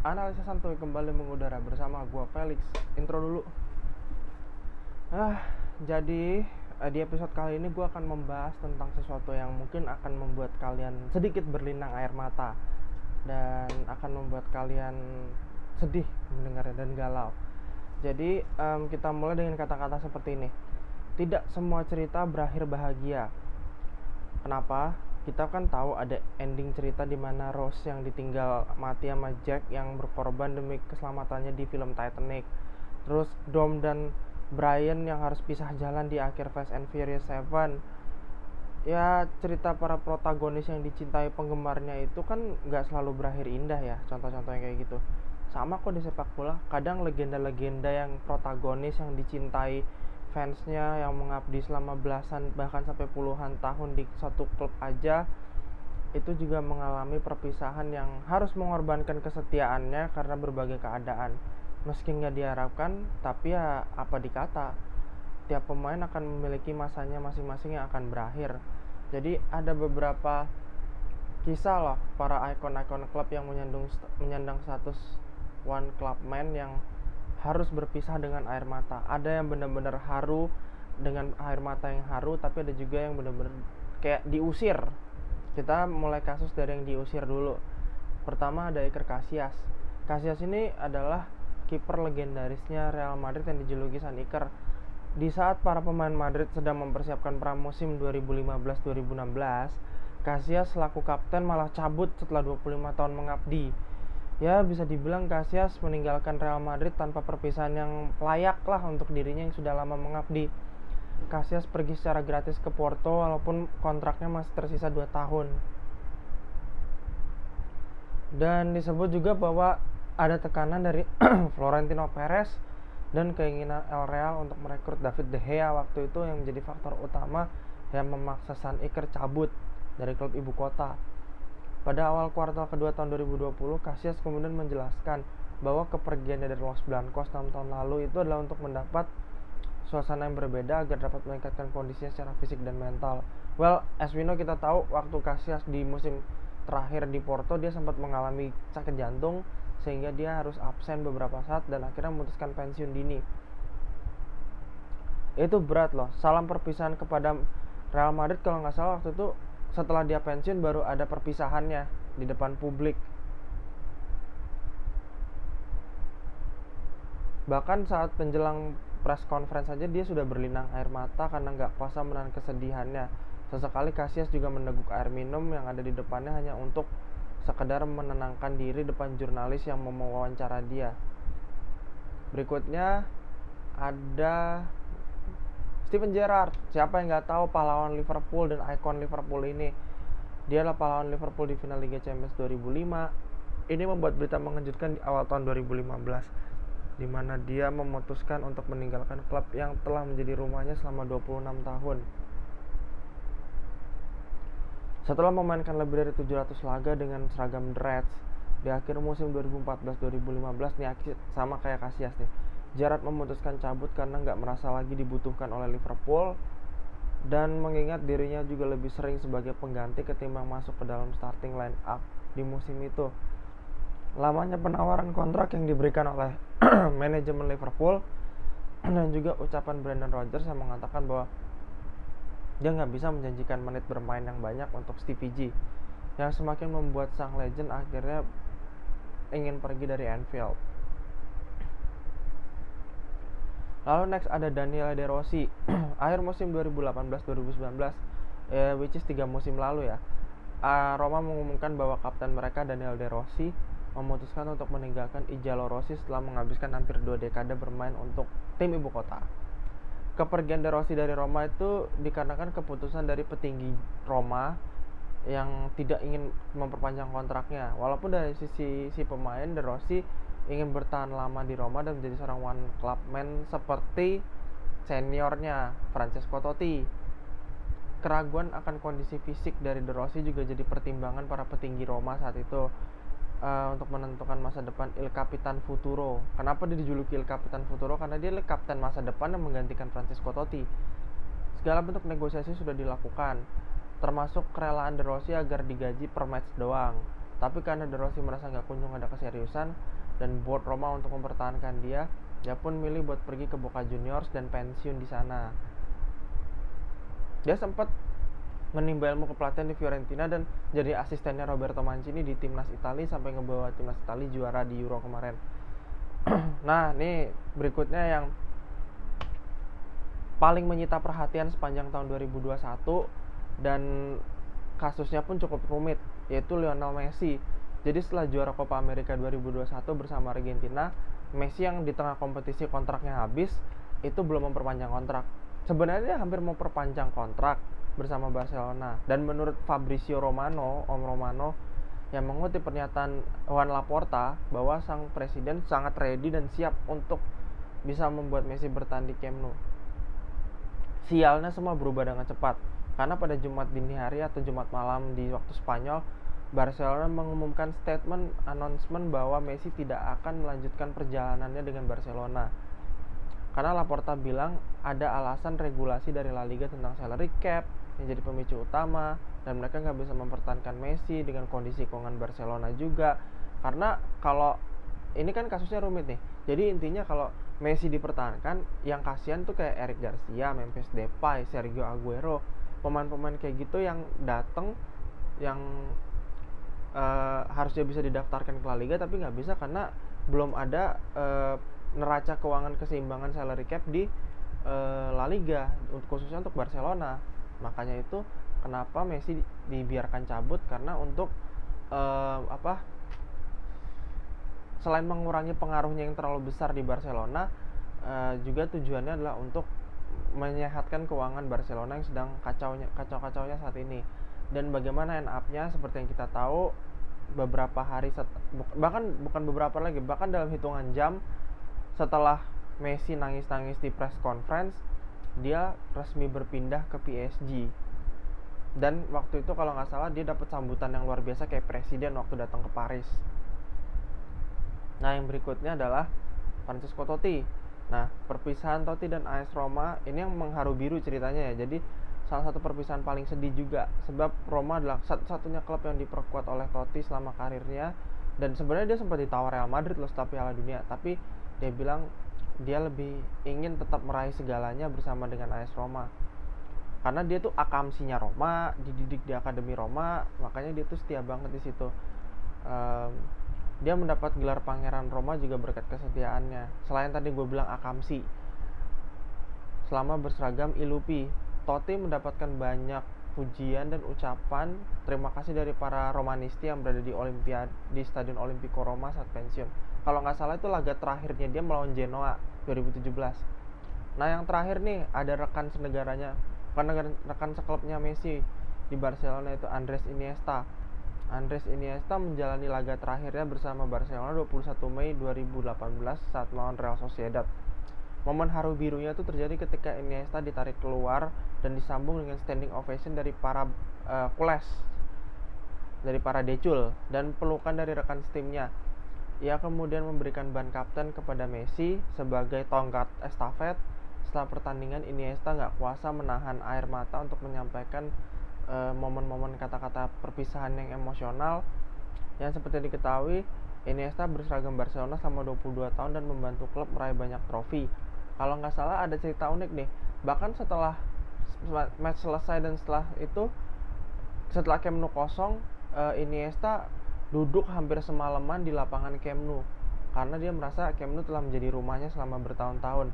Analisa santuy kembali mengudara bersama gua Felix. Intro dulu. Jadi di episode kali ini gua akan membahas tentang sesuatu yang mungkin akan membuat kalian sedikit berlinang air mata dan akan membuat kalian sedih mendengarnya dan galau. Jadi kita mulai dengan kata-kata seperti ini. Tidak semua cerita berakhir bahagia. Kenapa? Kita kan tahu ada ending cerita di mana Rose yang ditinggal mati sama Jack yang berkorban demi keselamatannya di film Titanic. Terus Dom dan Brian yang harus pisah jalan di akhir Fast and Furious 7. Ya, cerita para protagonis yang dicintai penggemarnya itu kan gak selalu berakhir indah ya. Contoh-contoh yang kayak gitu. Sama kok di sepak bola. Kadang legenda-legenda yang protagonis yang dicintai fansnya yang mengabdi selama belasan bahkan sampai puluhan tahun di satu klub aja itu juga mengalami perpisahan yang harus mengorbankan kesetiaannya karena berbagai keadaan. Meski nggak diharapkan, tapi ya apa dikata, tiap pemain akan memiliki masanya masing-masing yang akan berakhir. Jadi ada beberapa kisah loh para ikon-ikon klub yang menyandang status one club man yang harus berpisah dengan air mata. Ada yang benar-benar haru dengan air mata yang haru, tapi ada juga yang benar-benar kayak diusir. Kita mulai kasus dari yang diusir dulu. Pertama ada Iker Casillas. Casillas ini adalah kiper legendarisnya Real Madrid yang dijuluki San Iker. Di saat para pemain Madrid sedang mempersiapkan pramusim 2015-2016, Casillas selaku kapten malah cabut setelah 25 tahun mengabdi. Ya bisa dibilang Casillas meninggalkan Real Madrid tanpa perpisahan yang layak lah untuk dirinya yang sudah lama mengabdi. Casillas pergi secara gratis ke Porto walaupun kontraknya masih tersisa 2 tahun. Dan disebut juga bahwa ada tekanan dari Florentino Perez dan keinginan El Real untuk merekrut David De Gea waktu itu yang menjadi faktor utama yang memaksa San Iker cabut dari klub ibu kota. Pada awal kuartal kedua tahun 2020, Casillas kemudian menjelaskan bahwa kepergiannya dari Los Blancos 6 tahun lalu itu adalah untuk mendapat suasana yang berbeda agar dapat meningkatkan kondisinya secara fisik dan mental. Well, as we know, kita tahu waktu Casillas di musim terakhir di Porto dia sempat mengalami sakit jantung sehingga dia harus absen beberapa saat dan akhirnya memutuskan pensiun dini. Itu berat loh. Salam perpisahan kepada Real Madrid kalau nggak salah waktu itu setelah dia pensiun baru ada perpisahannya di depan publik. Bahkan saat menjelang press conference saja dia sudah berlinang air mata karena nggak kuasa menahan kesedihannya. Sesekali Casillas juga meneguk air minum yang ada di depannya hanya untuk sekedar menenangkan diri depan jurnalis yang mau mewawancara dia. Berikutnya ada Steven Gerrard. Siapa yang nggak tahu pahlawan Liverpool dan ikon Liverpool ini? Dia adalah pahlawan Liverpool di final Liga Champions 2005. Ini membuat berita mengejutkan di awal tahun 2015, di mana dia memutuskan untuk meninggalkan klub yang telah menjadi rumahnya selama 26 tahun. Setelah memainkan lebih dari 700 laga dengan seragam The Reds di akhir musim 2014-2015 nih sama kayak Casillas nih, Gerrard memutuskan cabut karena nggak merasa lagi dibutuhkan oleh Liverpool dan mengingat dirinya juga lebih sering sebagai pengganti ketimbang masuk ke dalam starting line up di musim itu. Lamanya penawaran kontrak yang diberikan oleh manajemen Liverpool dan juga ucapan Brendan Rodgers yang mengatakan bahwa dia nggak bisa menjanjikan menit bermain yang banyak untuk Stevie G, yang semakin membuat sang legend akhirnya ingin pergi dari Anfield. Lalu next ada Daniele De Rossi. Akhir musim 2018-2019, which is 3 musim lalu ya, Roma mengumumkan bahwa kapten mereka Daniele De Rossi memutuskan untuk meninggalkan I Giallo Rossi setelah menghabiskan hampir 2 dekade bermain untuk tim ibu kota. Kepergian De Rossi dari Roma itu dikarenakan keputusan dari petinggi Roma yang tidak ingin memperpanjang kontraknya. Walaupun dari sisi si pemain, De Rossi ingin bertahan lama di Roma dan menjadi seorang one club man seperti seniornya Francesco Totti. Keraguan akan kondisi fisik dari De Rossi juga jadi pertimbangan para petinggi Roma saat itu untuk menentukan masa depan Il Capitan Futuro. Kenapa dia dijuluki Il Capitan Futuro? Karena dia adalah kapten masa depan yang menggantikan Francesco Totti. Segala bentuk negosiasi sudah dilakukan, termasuk kerelaan De Rossi agar digaji per match doang. Tapi karena De Rossi merasa nggak kunjung ada keseriusan dan board Roma untuk mempertahankan dia pun milih buat pergi ke Boca Juniors dan pensiun di sana. Dia sempat menimba ilmu kepelatihan di Fiorentina dan jadi asistennya Roberto Mancini di timnas Italia sampai ngebawa timnas Italia juara di Euro kemarin. Nah, ini berikutnya yang paling menyita perhatian sepanjang tahun 2021 dan kasusnya pun cukup rumit, yaitu Lionel Messi. Jadi setelah juara Copa America 2021 bersama Argentina, Messi yang di tengah kompetisi kontraknya habis itu belum memperpanjang kontrak. Sebenarnya dia hampir mau perpanjang kontrak bersama Barcelona, dan menurut Fabrizio Romano, Om Romano, yang mengutip pernyataan Juan Laporta bahwa sang presiden sangat ready dan siap untuk bisa membuat Messi bertahan di Camp Nou. Sialnya semua berubah dengan cepat, karena pada Jumat dini hari atau Jumat malam di waktu Spanyol, Barcelona mengumumkan announcement bahwa Messi tidak akan melanjutkan perjalanannya dengan Barcelona. Karena Laporta bilang ada alasan regulasi dari La Liga tentang salary cap yang jadi pemicu utama, dan mereka nggak bisa mempertahankan Messi dengan kondisi keuangan Barcelona juga. Karena kalau ini kan kasusnya rumit nih, jadi intinya kalau Messi dipertahankan, yang kasihan tuh kayak Eric Garcia, Memphis Depay, Sergio Aguero, pemain-pemain kayak gitu yang datang yang harusnya bisa didaftarkan ke La Liga tapi nggak bisa karena belum ada neraca keuangan keseimbangan salary cap di La Liga, khususnya untuk Barcelona. Makanya itu kenapa Messi dibiarkan cabut, karena untuk selain mengurangi pengaruhnya yang terlalu besar di Barcelona, juga tujuannya adalah untuk menyehatkan keuangan Barcelona yang sedang kacau-kacaunya saat ini. Dan bagaimana end up-nya seperti yang kita tahu, beberapa hari bahkan dalam hitungan jam setelah Messi nangis-nangis di press conference, dia resmi berpindah ke PSG. Dan waktu itu kalau nggak salah dia dapat sambutan yang luar biasa kayak presiden waktu datang ke Paris. Nah, yang berikutnya adalah Francesco Totti. Nah, perpisahan Totti dan AS Roma ini yang mengharu biru ceritanya ya. Jadi salah satu perpisahan paling sedih juga, sebab Roma adalah satu-satunya klub yang diperkuat oleh Totti selama karirnya. Dan sebenarnya dia sempat ditawar Real Madrid loh setelah Piala Dunia, tapi dia bilang dia lebih ingin tetap meraih segalanya bersama dengan AS Roma. Karena dia tuh akamsinya Roma, dididik di Akademi Roma, makanya dia tuh setia banget di situ. Dia mendapat gelar Pangeran Roma juga berkat kesetiaannya. Selain tadi gue bilang akamsi, selama berseragam Ilupi, Totti mendapatkan banyak pujian dan ucapan terima kasih dari para Romanisti yang berada di Stadion Olimpico Roma saat pensiun. Kalau nggak salah itu laga terakhirnya dia melawan Genoa 2017. Nah, yang terakhir nih ada rekan senegaranya, bukan rekan seklubnya Messi di Barcelona, itu Andres Iniesta. Andres Iniesta menjalani laga terakhirnya bersama Barcelona 21 Mei 2018 saat melawan Real Sociedad. Momen haru birunya itu terjadi ketika Iniesta ditarik keluar dan disambung dengan standing ovation dari para kules, dari para decul, dan pelukan dari rekan setimnya. Ia kemudian memberikan ban kapten kepada Messi sebagai tongkat estafet. Setelah pertandingan, Iniesta nggak kuasa menahan air mata untuk menyampaikan momen-momen kata-kata perpisahan yang emosional. Yang seperti diketahui, Iniesta berseragam Barcelona selama 22 tahun dan membantu klub meraih banyak trofi. Kalau nggak salah ada cerita unik nih, bahkan setelah match selesai dan setelah Camp Nou kosong, Iniesta duduk hampir semalaman di lapangan Camp Nou karena dia merasa Camp Nou telah menjadi rumahnya selama bertahun-tahun.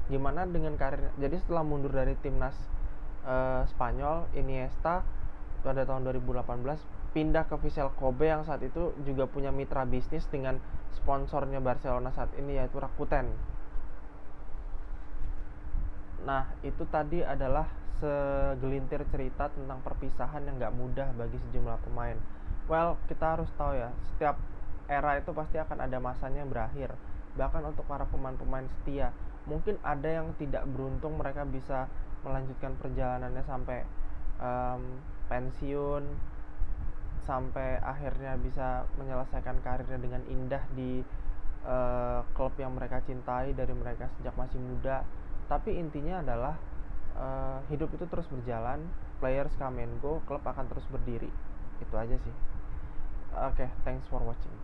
Gimana dengan karirnya? Jadi setelah mundur dari timnas Spanyol, Iniesta pada tahun 2018 pindah ke Vissel Kobe yang saat itu juga punya mitra bisnis dengan sponsornya Barcelona saat ini, yaitu Rakuten. Nah, itu tadi adalah segelintir cerita tentang perpisahan yang gak mudah bagi sejumlah pemain. Well, kita harus tahu ya, setiap era itu pasti akan ada masanya yang berakhir. Bahkan untuk para pemain-pemain setia, mungkin ada yang tidak beruntung mereka bisa melanjutkan perjalanannya sampai pensiun, sampai akhirnya bisa menyelesaikan karirnya dengan indah di klub yang mereka cintai dari mereka sejak masih muda. Tapi intinya adalah hidup itu terus berjalan, players come and go, klub akan terus berdiri. Itu aja sih. Oke, thanks for watching.